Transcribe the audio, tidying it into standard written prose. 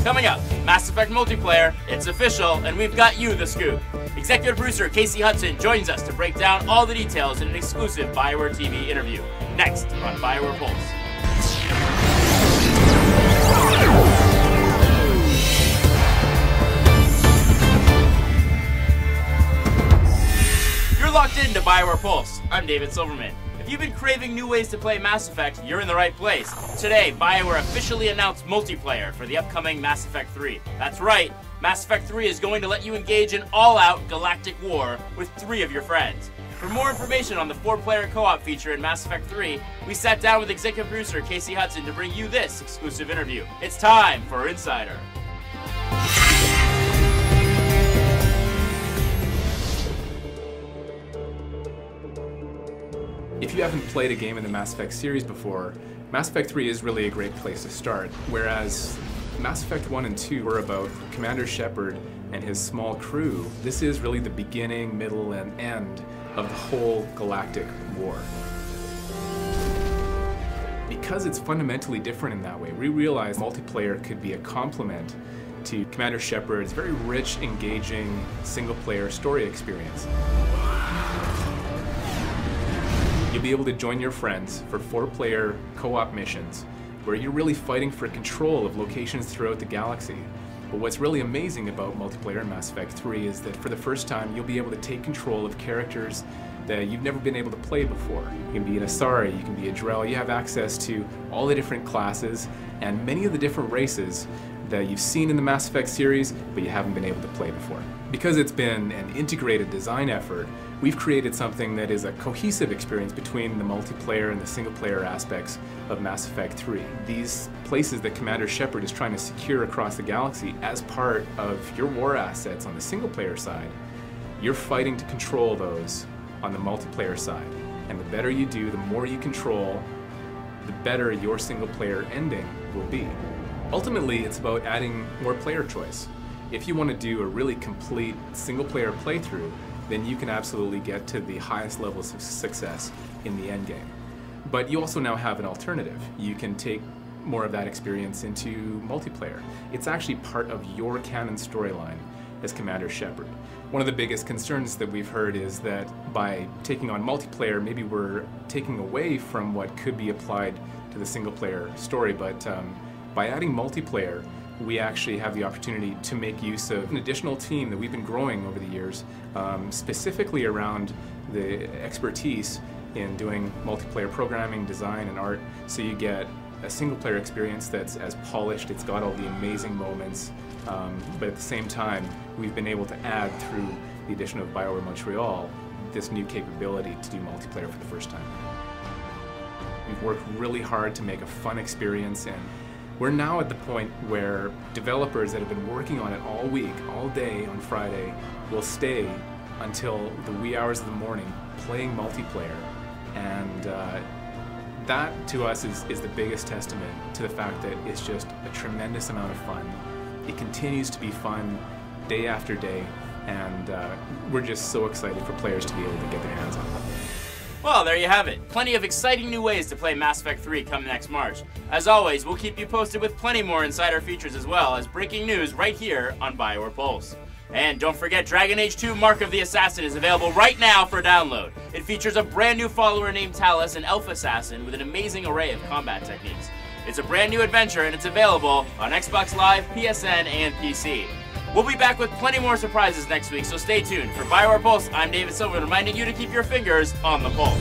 Coming up, Mass Effect multiplayer, it's official, and we've got you the scoop. Executive producer Casey Hudson joins us to break down all the details in an exclusive BioWare TV interview. Next on BioWare Pulse. You're locked into BioWare Pulse. I'm David Silverman. If you've been craving new ways to play Mass Effect, you're in the right place. Today, BioWare officially announced multiplayer for the upcoming Mass Effect 3. That's right, Mass Effect 3 is going to let you engage in all-out galactic war with 3 of your friends. For more information on the 4-player co-op feature in Mass Effect 3, we sat down with executive producer Casey Hudson to bring you this exclusive interview. It's time for Insider. If you haven't played a game in the Mass Effect series before, Mass Effect 3 is really a great place to start, whereas Mass Effect 1 and 2 were about Commander Shepard and his small crew. This is really the beginning, middle, and end of the whole galactic war. Because it's fundamentally different in that way, we realized multiplayer could be a complement to Commander Shepard's very rich, engaging, single-player story experience. You'll be able to join your friends for 4-player co-op missions where you're really fighting for control of locations throughout the galaxy. But what's really amazing about multiplayer in Mass Effect 3 is that for the first time you'll be able to take control of characters that you've never been able to play before. You can be an Asari, you can be a Drell, you have access to all the different classes and many of the different races that you've seen in the Mass Effect series, but you haven't been able to play before. Because it's been an integrated design effort, we've created something that is a cohesive experience between the multiplayer and the single-player aspects of Mass Effect 3. These places that Commander Shepard is trying to secure across the galaxy as part of your war assets on the single-player side, you're fighting to control those on the multiplayer side. And the better you do, the more you control, the better your single-player ending will be. Ultimately, it's about adding more player choice. If you want to do a really complete single-player playthrough, then you can absolutely get to the highest levels of success in the endgame. But you also now have an alternative. You can take more of that experience into multiplayer. It's actually part of your canon storyline as Commander Shepard. One of the biggest concerns that we've heard is that by taking on multiplayer, maybe we're taking away from what could be applied to the single-player story, but by adding multiplayer, we actually have the opportunity to make use of an additional team that we've been growing over the years, specifically around the expertise in doing multiplayer programming, design, and art, so you get a single-player experience that's as polished, it's got all the amazing moments, but at the same time, we've been able to add, through the addition of BioWare Montreal, this new capability to do multiplayer for the first time. We've worked really hard to make a fun experience, and we're now at the point where developers that have been working on it all week, all day on Friday, will stay until the wee hours of the morning playing multiplayer. And that, to us, is the biggest testament to the fact that it's just a tremendous amount of fun. It continues to be fun day after day, and we're just so excited for players to be able to get their hands on it. Well, there you have it. Plenty of exciting new ways to play Mass Effect 3 come next March. As always, we'll keep you posted with plenty more insider features as well as breaking news right here on BioWare Pulse. And don't forget, Dragon Age 2 Mark of the Assassin is available right now for download. It features a brand new follower named Talus, an elf assassin with an amazing array of combat techniques. It's a brand new adventure and it's available on Xbox Live, PSN, and PC. We'll be back with plenty more surprises next week, so stay tuned. For BioWare Pulse, I'm David Silverman, reminding you to keep your fingers on the pulse.